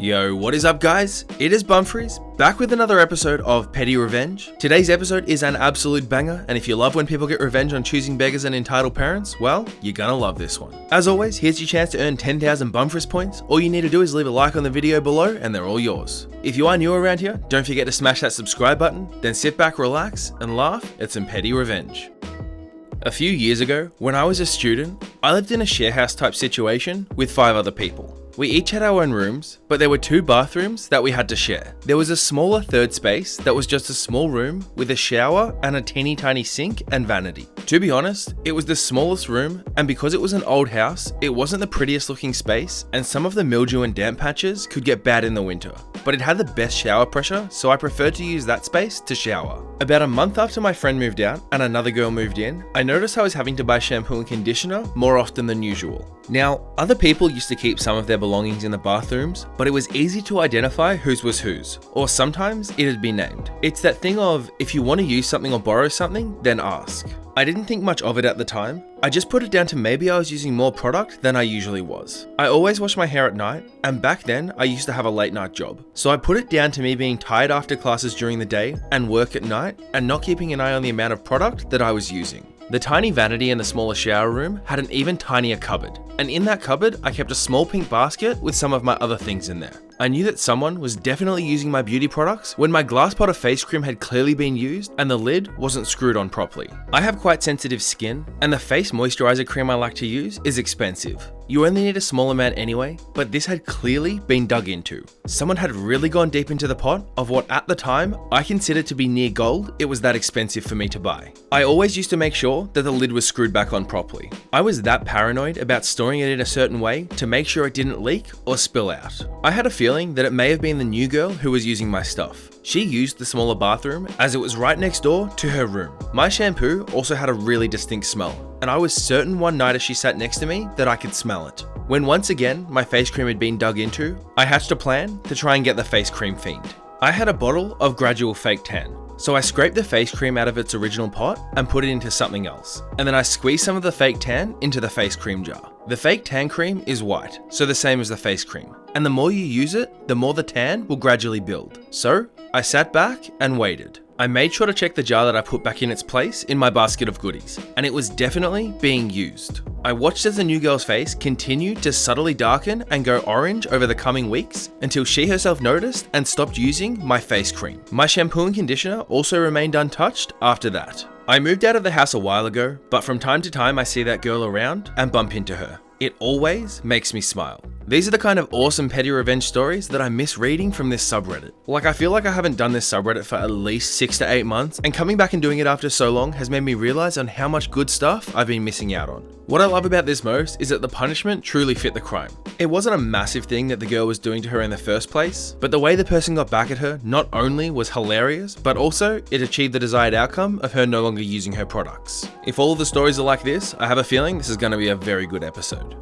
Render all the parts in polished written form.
Yo, what is up guys? It is Bumfris, back with another episode of Petty Revenge. Today's episode is an absolute banger, and if you love when people get revenge on choosing beggars and entitled parents, well, you're gonna love this one. As always, here's your chance to earn 10,000 Bumfris points. All you need to do is leave a like on the video below, and they're all yours. If you are new around here, don't forget to smash that subscribe button, then sit back, relax, and laugh at some petty revenge. A few years ago, when I was a student, I lived in a share house type situation with 5 other people. We each had our own rooms, but there were 2 bathrooms that we had to share. There was a smaller third space that was just a small room with a shower and a teeny tiny sink and vanity. To be honest, it was the smallest room, and because it was an old house, it wasn't the prettiest looking space, and some of the mildew and damp patches could get bad in the winter. But it had the best shower pressure, so I preferred to use that space to shower. About a month after my friend moved out and another girl moved in, I noticed I was having to buy shampoo and conditioner more often than usual. Now, other people used to keep some of their belongings in the bathrooms, but it was easy to identify whose was whose, or sometimes it'd be named. It's that thing of, if you want to use something or borrow something, then ask. I didn't think much of it at the time. I just put it down to maybe I was using more product than I usually was. I always wash my hair at night, and back then I used to have a late night job. So I put it down to me being tired after classes during the day and work at night, and not keeping an eye on the amount of product that I was using. The tiny vanity in the smaller shower room had an even tinier cupboard, and in that cupboard I kept a small pink basket with some of my other things in there. I knew that someone was definitely using my beauty products when my glass pot of face cream had clearly been used and the lid wasn't screwed on properly. I have quite sensitive skin, and the face moisturizer cream I like to use is expensive. You only need a small amount anyway, but this had clearly been dug into. Someone had really gone deep into the pot of what at the time I considered to be near gold. It was that expensive for me to buy. I always used to make sure that the lid was screwed back on properly. I was that paranoid about storing it in a certain way to make sure it didn't leak or spill out. I had a feeling that it may have been the new girl who was using my stuff. She used the smaller bathroom as it was right next door to her room. My shampoo also had a really distinct smell, and I was certain one night as she sat next to me that I could smell it. When once again my face cream had been dug into, I hatched a plan to try and get the face cream fiend. I had a bottle of gradual fake tan, so I scraped the face cream out of its original pot and put it into something else, and then I squeezed some of the fake tan into the face cream jar. The fake tan cream is white, so the same as the face cream, and the more you use it, the more the tan will gradually build. So I sat back and waited. I made sure to check the jar that I put back in its place in my basket of goodies, and it was definitely being used. I watched as the new girl's face continued to subtly darken and go orange over the coming weeks until she herself noticed and stopped using my face cream. My shampoo and conditioner also remained untouched after that. I moved out of the house a while ago, but from time to time I see that girl around and bump into her. It always makes me smile. These are the kind of awesome petty revenge stories that I miss reading from this subreddit. Like, I feel like I haven't done this subreddit for at least 6 to 8 months, and coming back and doing it after so long has made me realize on how much good stuff I've been missing out on. What I love about this most is that the punishment truly fit the crime. It wasn't a massive thing that the girl was doing to her in the first place, but the way the person got back at her not only was hilarious, but also it achieved the desired outcome of her no longer using her products. If all of the stories are like this, I have a feeling this is going to be a very good episode.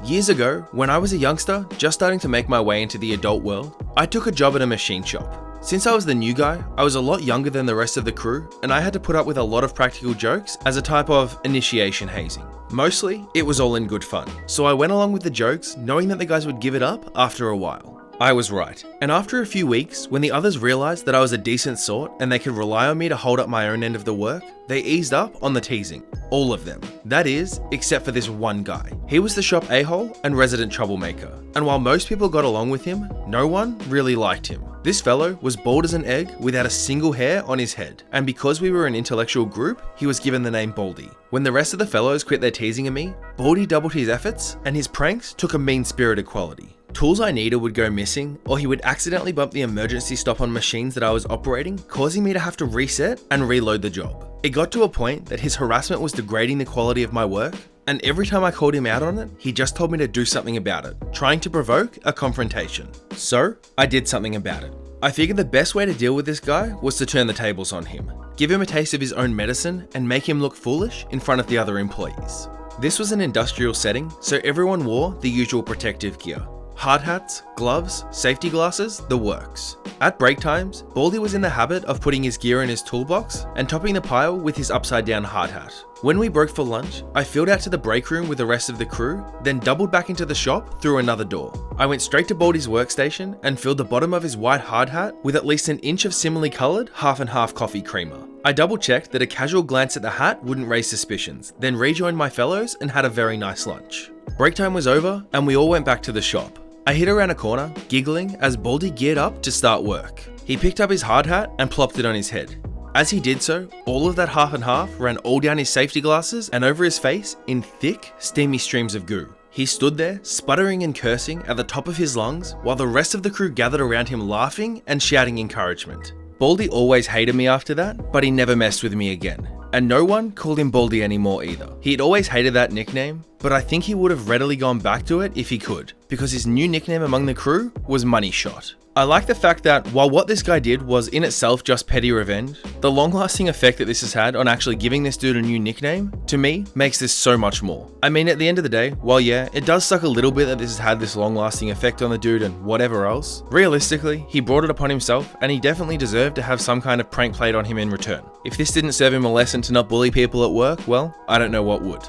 Years ago, when I was a youngster, just starting to make my way into the adult world, I took a job at a machine shop. Since I was the new guy, I was a lot younger than the rest of the crew, and I had to put up with a lot of practical jokes as a type of initiation hazing. Mostly, it was all in good fun, so I went along with the jokes knowing that the guys would give it up after a while. I was right, and after a few weeks, when the others realized that I was a decent sort and they could rely on me to hold up my own end of the work, they eased up on the teasing. All of them. That is, except for this one guy. He was the shop a-hole and resident troublemaker, and while most people got along with him, no one really liked him. This fellow was bald as an egg without a single hair on his head, and because we were an intellectual group, he was given the name Baldy. When the rest of the fellows quit their teasing of me, Baldy doubled his efforts, and his pranks took a mean-spirited quality. Tools I needed would go missing, or he would accidentally bump the emergency stop on machines that I was operating, causing me to have to reset and reload the job. It got to a point that his harassment was degrading the quality of my work, and every time I called him out on it, he just told me to do something about it, trying to provoke a confrontation. So, I did something about it. I figured the best way to deal with this guy was to turn the tables on him, give him a taste of his own medicine, and make him look foolish in front of the other employees. This was an industrial setting, so everyone wore the usual protective gear. hard hats, gloves, safety glasses, the works. At break times, Baldy was in the habit of putting his gear in his toolbox and topping the pile with his upside down hard hat. When we broke for lunch, I filed out to the break room with the rest of the crew, then doubled back into the shop through another door. I went straight to Baldy's workstation and filled the bottom of his white hard hat with at least an inch of similarly coloured half and half coffee creamer. I double checked that a casual glance at the hat wouldn't raise suspicions, then rejoined my fellows and had a very nice lunch. Break time was over and we all went back to the shop. I hid around a corner, giggling as Baldy geared up to start work. He picked up his hard hat and plopped it on his head. As he did so, all of that half and half ran all down his safety glasses and over his face in thick, steamy streams of goo. He stood there, sputtering and cursing at the top of his lungs, while the rest of the crew gathered around him laughing and shouting encouragement. Baldy always hated me after that, but he never messed with me again. And no one called him Baldy anymore either. He'd always hated that nickname, but I think he would have readily gone back to it if he could, because his new nickname among the crew was Money Shot. I like the fact that while what this guy did was in itself just petty revenge, the long-lasting effect that this has had on actually giving this dude a new nickname, to me, makes this so much more. I mean, at the end of the day, while yeah, it does suck a little bit that this has had this long-lasting effect on the dude and whatever else, realistically, he brought it upon himself and he definitely deserved to have some kind of prank played on him in return. If this didn't serve him a lesson to not bully people at work, well, I don't know what would.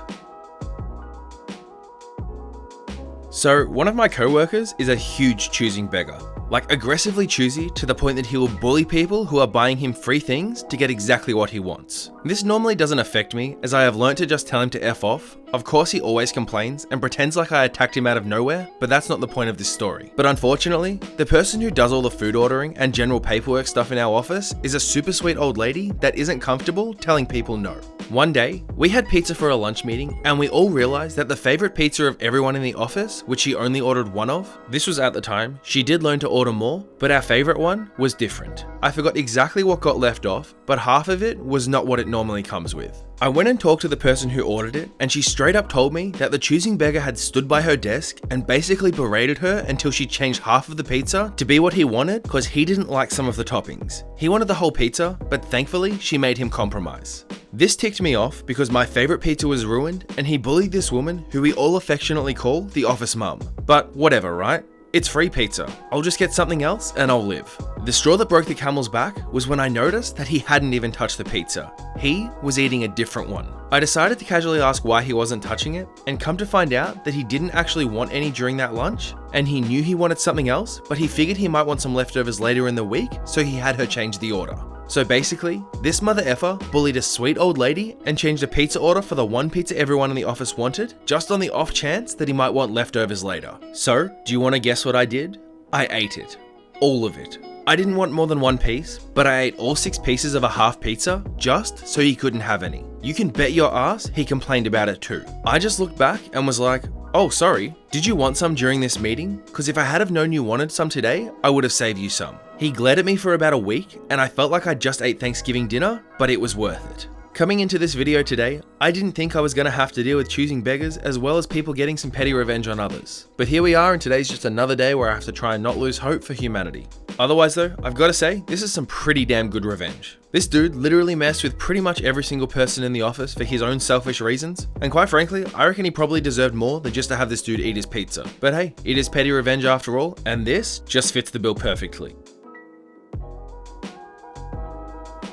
So, one of my co-workers is a huge choosing beggar. Like aggressively choosy to the point that he will bully people who are buying him free things to get exactly what he wants. This normally doesn't affect me, as I have learnt to just tell him to F off. Of course he always complains and pretends like I attacked him out of nowhere, but that's not the point of this story. But unfortunately, the person who does all the food ordering and general paperwork stuff in our office is a super sweet old lady that isn't comfortable telling people no. One day, we had pizza for a lunch meeting and we all realized that the favorite pizza of everyone in the office, which she only ordered one of, this was at the time, she did learn to order more, but our favorite one was different. I forgot exactly what got left off, but half of it was not what it normally comes with. I went and talked to the person who ordered it, and she straight up told me that the choosing beggar had stood by her desk and basically berated her until she changed half of the pizza to be what he wanted because he didn't like some of the toppings. He wanted the whole pizza, but thankfully she made him compromise. This ticked me off because my favorite pizza was ruined and he bullied this woman who we all affectionately call the office mum. But whatever, right? It's free pizza. I'll just get something else and I'll live. The straw that broke the camel's back was when I noticed that he hadn't even touched the pizza. He was eating a different one. I decided to casually ask why he wasn't touching it, and come to find out that he didn't actually want any during that lunch, and he knew he wanted something else, but he figured he might want some leftovers later in the week, so he had her change the order. So basically, this mother effer bullied a sweet old lady and changed a pizza order for the one pizza everyone in the office wanted, just on the off chance that he might want leftovers later. So, do you want to guess what I did? I ate it. All of it. I didn't want more than one piece, but I ate all 6 pieces of a half pizza just so he couldn't have any. You can bet your ass he complained about it too. I just looked back and was like, oh sorry, did you want some during this meeting? Because if I had have known you wanted some today, I would have saved you some. He glared at me for about a week and I felt like I just ate Thanksgiving dinner, but it was worth it. Coming into this video today, I didn't think I was going to have to deal with choosing beggars as well as people getting some petty revenge on others. But here we are, and today's just another day where I have to try and not lose hope for humanity. Otherwise though, I've got to say, this is some pretty damn good revenge. This dude literally messed with pretty much every single person in the office for his own selfish reasons, and quite frankly, I reckon he probably deserved more than just to have this dude eat his pizza. But hey, it is petty revenge after all, and this just fits the bill perfectly.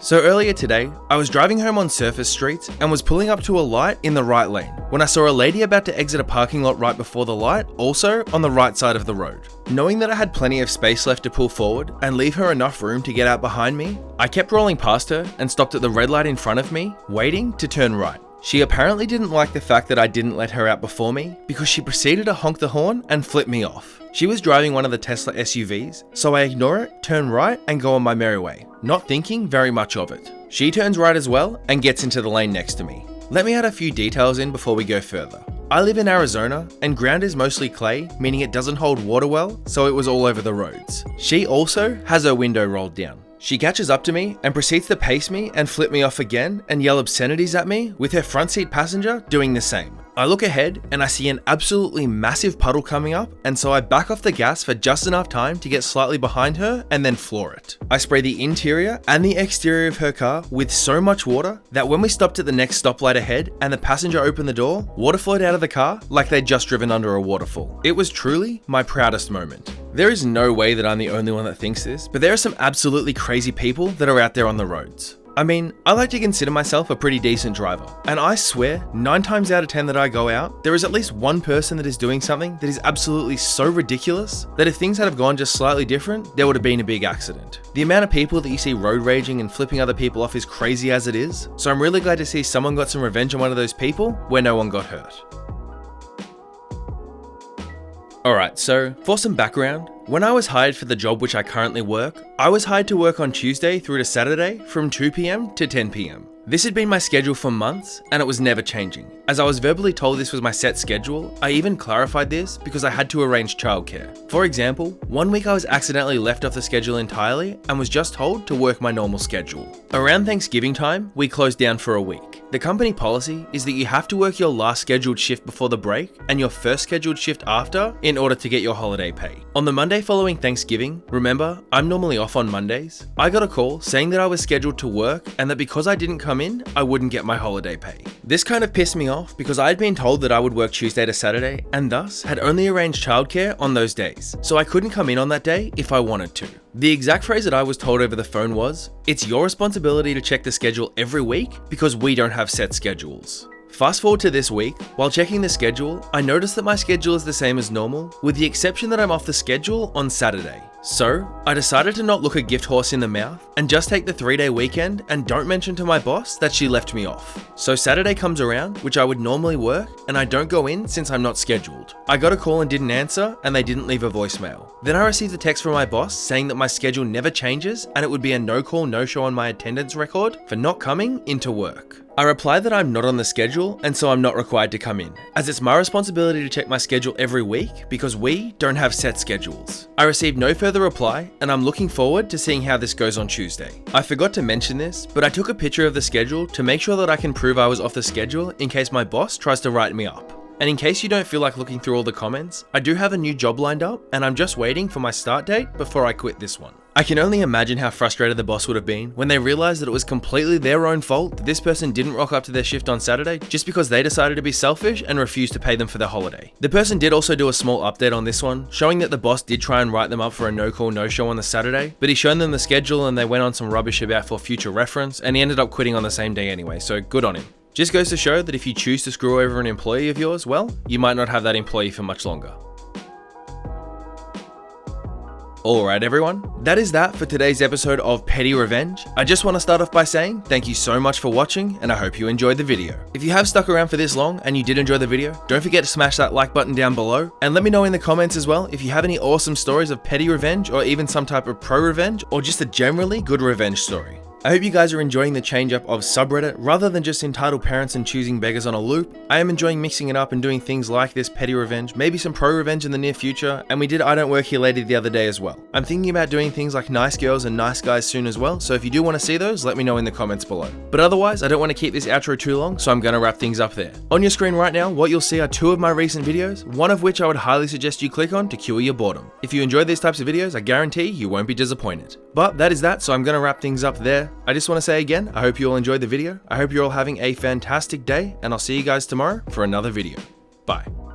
So earlier today, I was driving home on surface streets and was pulling up to a light in the right lane when I saw a lady about to exit a parking lot right before the light, also on the right side of the road. Knowing that I had plenty of space left to pull forward and leave her enough room to get out behind me, I kept rolling past her and stopped at the red light in front of me, waiting to turn right. She apparently didn't like the fact that I didn't let her out before me because she proceeded to honk the horn and flip me off. She was driving one of the Tesla SUVs, so I ignore it, turn right and go on my merry way, not thinking very much of it. She turns right as well and gets into the lane next to me. Let me add a few details in before we go further. I live in Arizona and ground is mostly clay, meaning it doesn't hold water well, so it was all over the roads. She also has her window rolled down. She catches up to me and proceeds to pace me and flip me off again and yell obscenities at me, with her front seat passenger doing the same. I look ahead and I see an absolutely massive puddle coming up, and so I back off the gas for just enough time to get slightly behind her and then floor it. I spray the interior and the exterior of her car with so much water that when we stopped at the next stoplight ahead and the passenger opened the door, water flowed out of the car like they'd just driven under a waterfall. It was truly my proudest moment. There is no way that I'm the only one that thinks this, but there are some absolutely crazy people that are out there on the roads. I mean, I like to consider myself a pretty decent driver, and I swear 9 times out of 10 that I go out, there is at least one person that is doing something that is absolutely so ridiculous that if things had have gone just slightly different, there would have been a big accident. The amount of people that you see road raging and flipping other people off is crazy as it is, so I'm really glad to see someone got some revenge on one of those people where no one got hurt. Alright, so for some background, when I was hired for the job which I currently work, I was hired to work on Tuesday through to Saturday from 2 PM to 10 PM. This had been my schedule for months and it was never changing. As I was verbally told this was my set schedule, I even clarified this because I had to arrange childcare. For example, one week I was accidentally left off the schedule entirely and was just told to work my normal schedule. Around Thanksgiving time, we closed down for a week. The company policy is that you have to work your last scheduled shift before the break and your first scheduled shift after in order to get your holiday pay. On the Monday following Thanksgiving, remember, I'm normally off on Mondays, I got a call saying that I was scheduled to work and that because I didn't come in, I wouldn't get my holiday pay. This kind of pissed me off because I had been told that I would work Tuesday to Saturday and thus had only arranged childcare on those days, so I couldn't come in on that day if I wanted to. The exact phrase that I was told over the phone was, "It's your responsibility to check the schedule every week because we don't have set schedules." Fast forward to this week, while checking the schedule, I noticed that my schedule is the same as normal, with the exception that I'm off the schedule on Saturday. So, I decided to not look a gift horse in the mouth and just take the 3-day weekend and don't mention to my boss that she left me off. So Saturday comes around, which I would normally work, and I don't go in since I'm not scheduled. I got a call and didn't answer, and they didn't leave a voicemail. Then I received a text from my boss saying that my schedule never changes and it would be a no call, no show on my attendance record for not coming into work. I replied that I'm not on the schedule and so I'm not required to come in, as it's my responsibility to check my schedule every week because we don't have set schedules. I received no further reply and I'm looking forward to seeing how this goes on Tuesday. I forgot to mention this, but I took a picture of the schedule to make sure that I can prove I was off the schedule in case my boss tries to write me up. And in case you don't feel like looking through all the comments, I do have a new job lined up and I'm just waiting for my start date before I quit this one. I can only imagine how frustrated the boss would have been when they realized that it was completely their own fault that this person didn't rock up to their shift on Saturday just because they decided to be selfish and refused to pay them for their holiday. The person did also do a small update on this one, showing that the boss did try and write them up for a no call, no show on the Saturday, but he's shown them the schedule and they went on some rubbish about for future reference and he ended up quitting on the same day anyway, so good on him. Just goes to show that if you choose to screw over an employee of yours, well, you might not have that employee for much longer. Alright everyone, that is that for today's episode of Petty Revenge. I just want to start off by saying thank you so much for watching and I hope you enjoyed the video. If you have stuck around for this long and you did enjoy the video, don't forget to smash that like button down below and let me know in the comments as well if you have any awesome stories of petty revenge or even some type of pro revenge or just a generally good revenge story. I hope you guys are enjoying the change up of subreddit rather than just entitled parents and choosing beggars on a loop. I am enjoying mixing it up and doing things like this petty revenge, maybe some pro revenge in the near future, and we did I Don't Work Here Lady the other day as well. I'm thinking about doing things like nice girls and nice guys soon as well, so if you do want to see those, let me know in the comments below. But otherwise, I don't want to keep this outro too long, so I'm going to wrap things up there. On your screen right now, what you'll see are 2 of my recent videos, one of which I would highly suggest you click on to cure your boredom. If you enjoy these types of videos, I guarantee you won't be disappointed. But that is that, so I'm going to wrap things up there. I just want to say again, I hope you all enjoyed the video. I hope you're all having a fantastic day, and I'll see you guys tomorrow for another video. Bye.